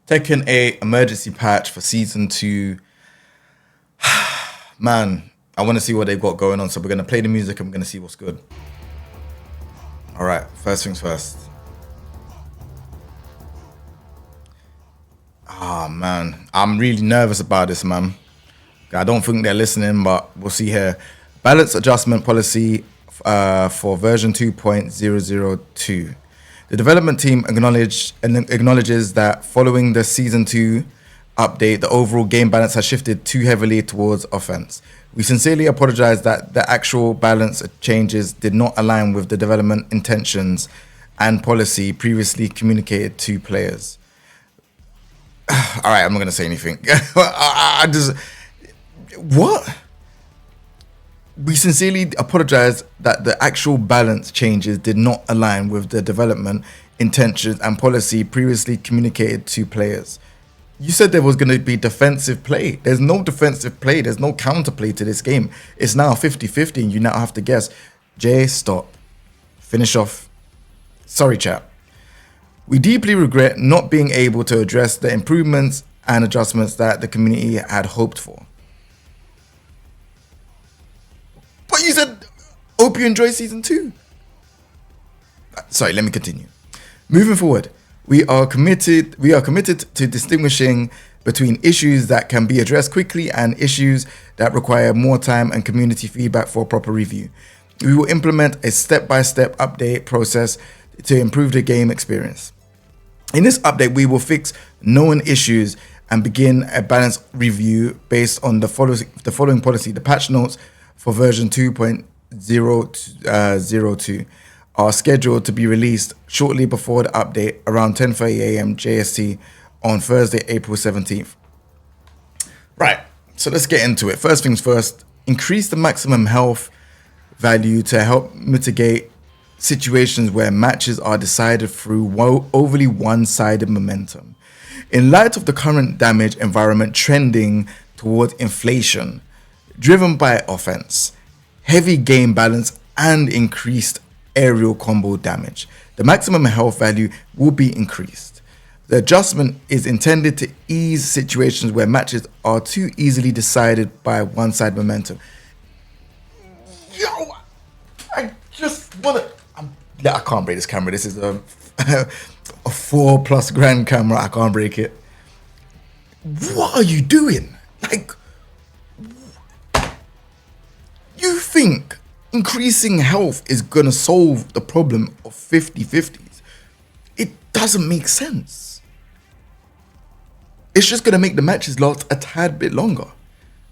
Tekken 8 emergency patch for season 2. Man, I want to see what they've got going on. So we're going to play the music and we're going to see what's good. All right, first things first. Ah, man, I'm really nervous about this, man. I don't think they're listening, but we'll see here. Balance adjustment policy for version 2.00.02. The development team acknowledges that following the Season 2 update, the overall game balance has shifted too heavily towards offense. We sincerely apologize that the actual balance changes did not align with the development intentions and policy previously communicated to players. All right, I'm not going to say anything. What? We sincerely apologize that the actual balance changes did not align with the development intentions and policy previously communicated to players. You said there was going to be defensive play. There's no defensive play. There's no counterplay to this game. It's now 50-50 and you now have to guess. Jay, stop. Finish off. Sorry, chat. We deeply regret not being able to address the improvements and adjustments that the community had hoped for. But you said, hope you enjoy season 2. Sorry, let me continue. Moving forward, we are committed to distinguishing between issues that can be addressed quickly and issues that require more time and community feedback for proper review. We will implement a step-by-step update process to improve the game experience. In this update, we will fix known issues and begin a balanced review based on the following policy. The patch notes for version 2.0.02 are scheduled to be released shortly before the update around 10:30 a.m. JST on Thursday, April 17th. Right, so let's get into it. First things first, increase the maximum health value to help mitigate situations where matches are decided through overly one-sided momentum. In light of the current damage environment trending towards inflation, driven by offense, heavy game balance, and increased aerial combo damage, the maximum health value will be increased. The adjustment is intended to ease situations where matches are too easily decided by one-side momentum. Yo, I just wanna... I can't break this camera. This is a 4+ grand camera. I can't break it. What are you doing? Like, you think increasing health is gonna solve the problem of 50-50s? It doesn't make sense. It's just gonna make the matches last a tad bit longer.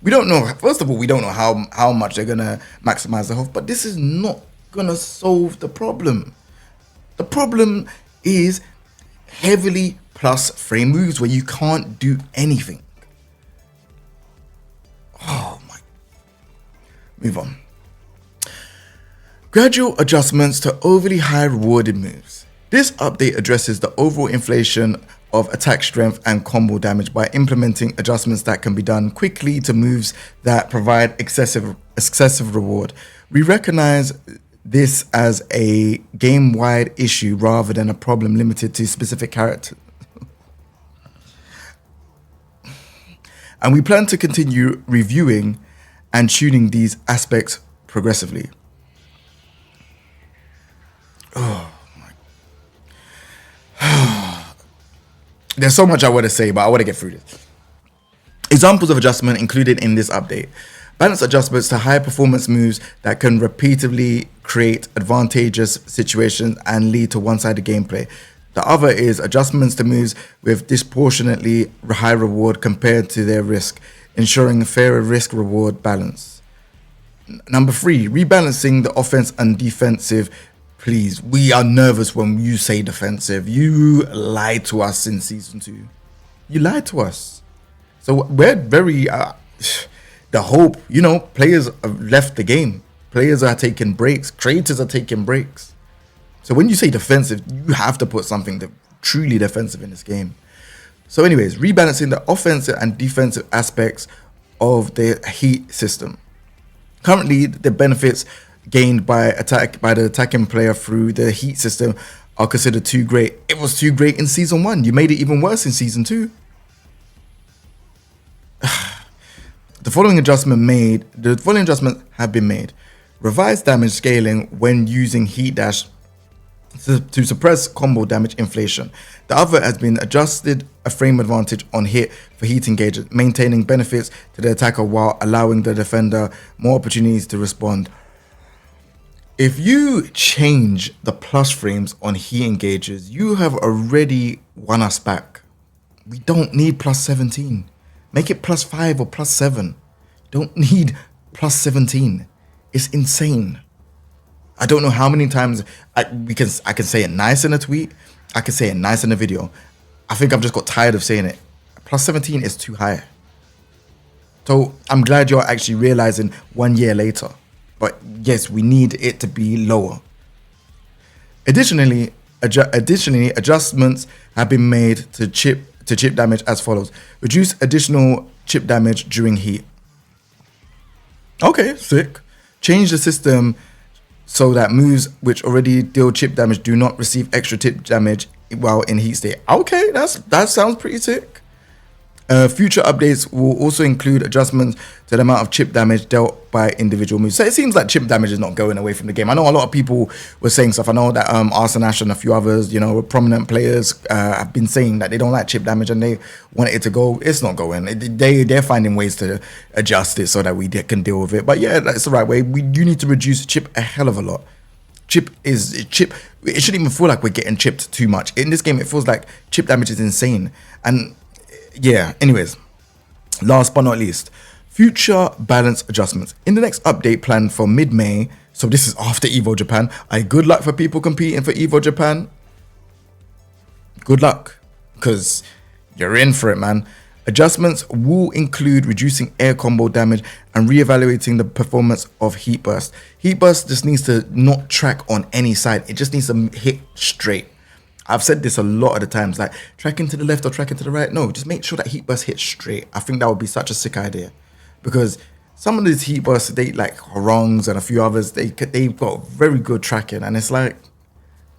We don't know. First of all, we don't know how much they're gonna maximize the health, but this is not gonna solve the problem. The problem is heavily plus frame moves where you can't do anything. Oh my. Move on. Gradual adjustments to overly high rewarded moves. This update addresses the overall inflation of attack strength and combo damage by implementing adjustments that can be done quickly to moves that provide excessive reward. We recognize this as a game-wide issue rather than a problem limited to specific characters. And we plan to continue reviewing and tuning these aspects progressively. Oh my. There's so much I want to say, but I want to get through this. Examples of adjustment included in this update. Balance adjustments to high performance moves that can repeatedly create advantageous situations and lead to one-sided gameplay. The other is adjustments to moves with disproportionately high reward compared to their risk, ensuring fairer risk-reward balance. Number 3, rebalancing the offense and defensive. Please, we are nervous when you say defensive. You lied to us in season 2. You lied to us. So we're very... the hope, players have left the game. Players are taking breaks. Creators are taking breaks. So when you say defensive, you have to put something truly defensive in this game. So anyways, rebalancing the offensive and defensive aspects of the heat system. Currently, the benefits gained by the attacking player through the heat system are considered too great. It was too great in season 1. You made it even worse in season 2. The following adjustments have been made. Revised damage scaling when using heat dash to suppress combo damage inflation. The other has been adjusted a frame advantage on hit for heat engages, maintaining benefits to the attacker while allowing the defender more opportunities to respond. If you change the plus frames on heat engages, you have already won us back. We don't need plus 17. Make it plus 5 or plus 7. Don't need plus 17. It's insane. I don't know how many times I can say it nice in a tweet. I can say it nice in a video. I think I've just got tired of saying it. Plus 17 is too high. So I'm glad you're actually realizing 1 year later. But yes, we need it to be lower. Additionally, adjustments have been made to chip damage as follows. Reduce additional chip damage during heat. Okay, sick. Change the system so that moves which already deal chip damage do not receive extra chip damage while in heat state. Okay, that sounds pretty sick. Future updates will also include adjustments to the amount of chip damage dealt by individual moves. So it seems like chip damage is not going away from the game. I know a lot of people were saying stuff. I know that Arsene Ash and a few others, prominent players have been saying that they don't like chip damage and they want it to go. It's not going. They're finding ways to adjust it so that we can deal with it. But yeah, that's the right way. You need to reduce chip a hell of a lot. Chip. It shouldn't even feel like we're getting chipped too much. In this game, it feels like chip damage is insane. And yeah, anyways, last but not least, future balance adjustments. In the next update planned for mid-May, so this is after Evo Japan, good luck for people competing for Evo Japan. Good luck, because you're in for it, man. Adjustments will include reducing air combo damage and reevaluating the performance of Heat Burst. Heat Burst just needs to not track on any side. It just needs to hit straight. I've said this a lot of the times, like tracking to the left or tracking to the right. No, just make sure that Heat Burst hits straight. I think that would be such a sick idea, because some of these Heat Bursts, they like Horongs and a few others, they've got very good tracking, and it's like,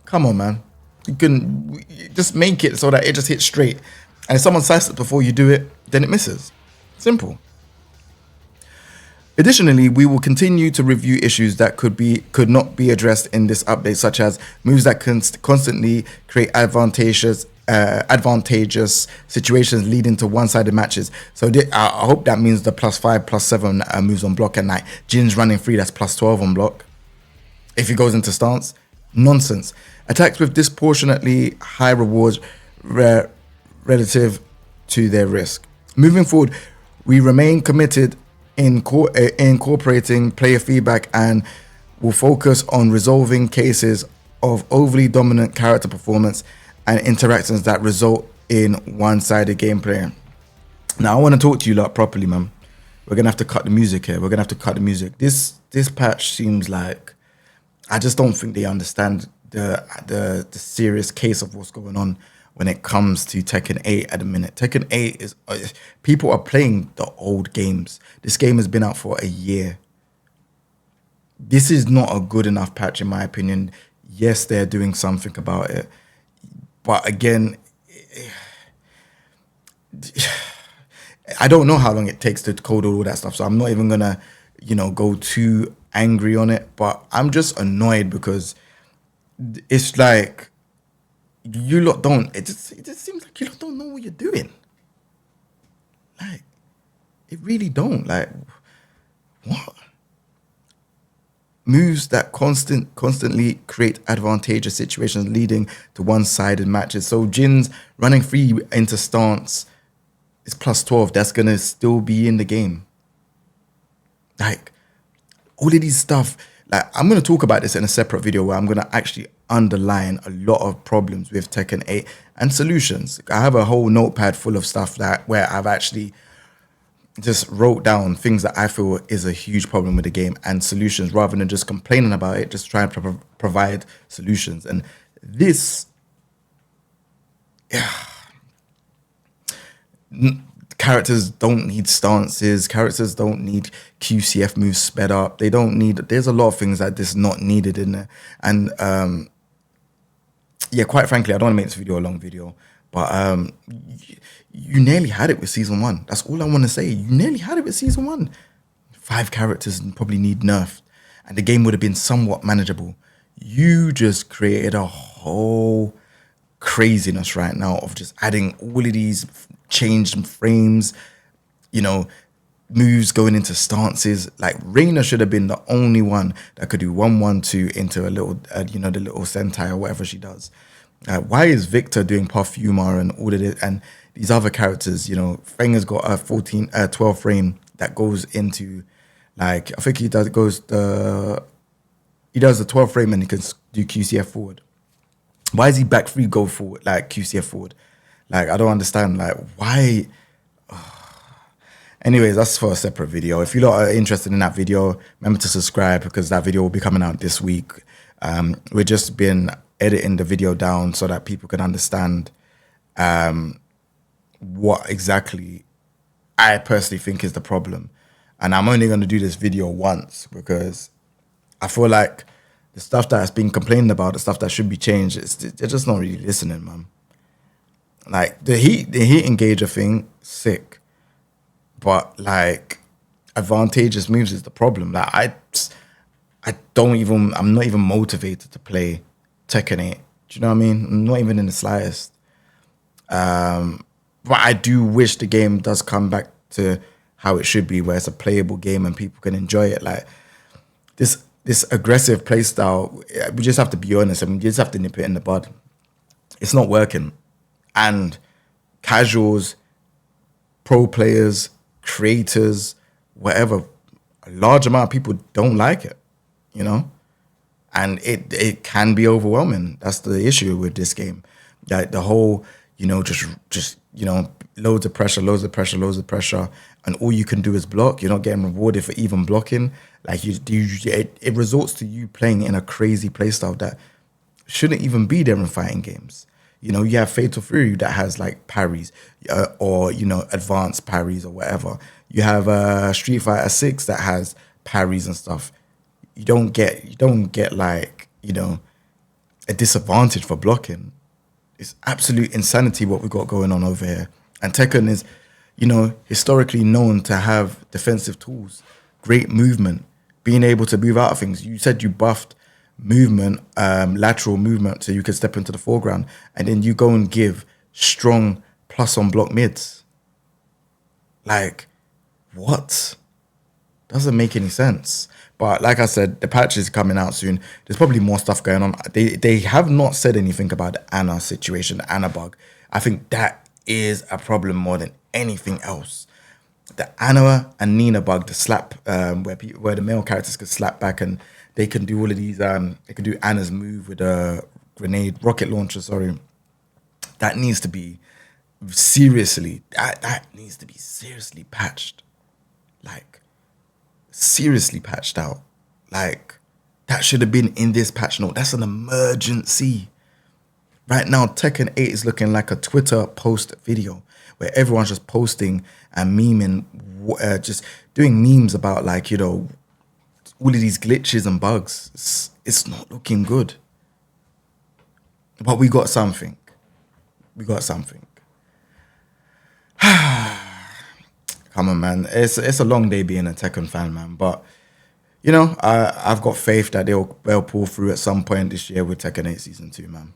come on, man, you can just make it so that it just hits straight. And if someone sights it before you do it, then it misses. Simple. Additionally, we will continue to review issues that could not be addressed in this update, such as moves that constantly create advantageous situations leading to one-sided matches. So I hope that means the plus 5, plus 7 moves on block, and like Jin's running free, that's plus 12 on block. If he goes into stance, nonsense. Attacks with disproportionately high rewards relative to their risk. Moving forward, we remain committed in incorporating player feedback and will focus on resolving cases of overly dominant character performance and interactions that result in one-sided gameplay. Now, I want to talk to you lot properly, man. We're going to have to cut the music here. This patch seems like, I just don't think they understand the serious case of what's going on when it comes to Tekken 8 at the minute. Tekken 8 is, people are playing the old games. This game has been out for a year. This is not a good enough patch, in my opinion. Yes, they're doing something about it. But again, I don't know how long it takes to code all that stuff. So I'm not even gonna, go too angry on it. But I'm just annoyed because it's like, you lot don't, it just seems like you lot don't know what you're doing. Like, it really don't. Like, what? Moves that constantly create advantageous situations leading to one-sided matches. So Jin's running free into stance is plus 12. That's going to still be in the game. Like, all of these stuff, like, I'm going to talk about this in a separate video where I'm going to actually underline a lot of problems with Tekken 8 and solutions. I have a whole notepad full of stuff where I've actually just wrote down things that I feel is a huge problem with the game and solutions, rather than just complaining about it, just trying to provide solutions. And this, characters don't need stances. Characters don't need QCF moves sped up. They don't need, there's a lot of things that is not needed in there. And yeah, quite frankly, I don't want to make this video a long video, but you nearly had it with season 1. That's all I want to say. You nearly had it with season 1. 5 characters probably need nerfed, and the game would have been somewhat manageable. You just created a whole craziness right now of just adding all of these changed frames, you know, moves going into stances. Like Reina should have been the only one that could do 1-1-2 into a little, you know, the little sentai or whatever she does. Why is Victor doing Parfuma and all of it, and these other characters? You know, Feng has got a 12 frame that goes into, like, I think he does the 12 frame and he can do QCF forward. Why is he back 3 go forward, like QCF forward? Like, I don't understand. Like, why? Anyways, that's for a separate video. If you lot are interested in that video, remember to subscribe because that video will be coming out this week. We've just been editing the video down so that people can understand what exactly I personally think is the problem. And I'm only going to do this video once because I feel like the stuff that's been complained about, the stuff that should be changed, they're just not really listening, man. Like, the heat engager thing, sick. But, like, advantageous moves is the problem. Like, I'm not even motivated to play Tekken 8. Do you know what I mean? I'm not even in the slightest. But I do wish the game does come back to how it should be, where it's a playable game and people can enjoy it. Like, this aggressive playstyle, we just have to be honest. I mean, you just have to nip it in the bud. It's not working. And casuals, pro players, creators, whatever, a large amount of people don't like it, you know? And it can be overwhelming. That's the issue with this game. That the whole, you know, just you know, loads of pressure, and all you can do is block. You're not getting rewarded for even blocking. Like, it resorts to you playing in a crazy playstyle that shouldn't even be there in fighting games. You know, you have Fatal Fury that has like parries, or, you know, advanced parries or whatever. You have Street Fighter 6 that has parries and stuff. You don't get like, you know, a disadvantage for blocking. It's absolute insanity what we got going on over here. And Tekken is, you know, historically known to have defensive tools, great movement, being able to move out of things. You said you buffed movement, lateral movement, so you could step into the foreground, and then you go and give strong plus on block mids. Like, what? Doesn't make any sense. But like I said, the patch is coming out soon. There's probably more stuff going on. They have not said anything about the Anna situation, the Anna bug. I think that is a problem more than anything else. The Anna and Nina bug, the slap, where the male characters could slap back and they can do all of these. They can do Anna's move with a rocket launcher. Sorry, that needs to be seriously. That needs to be seriously patched. Like, seriously patched out. Like, that should have been in this patch note. That's an emergency. Right now, Tekken 8 is looking like a Twitter post video where everyone's just posting and memeing, just doing memes about, like, you know, all of these glitches and bugs. It's not looking good. But we got something. We got something. Come on, man. It's a long day being a Tekken fan, man. But, you know, I've got faith that they'll pull through at some point this year with Tekken 8 Season 2, man.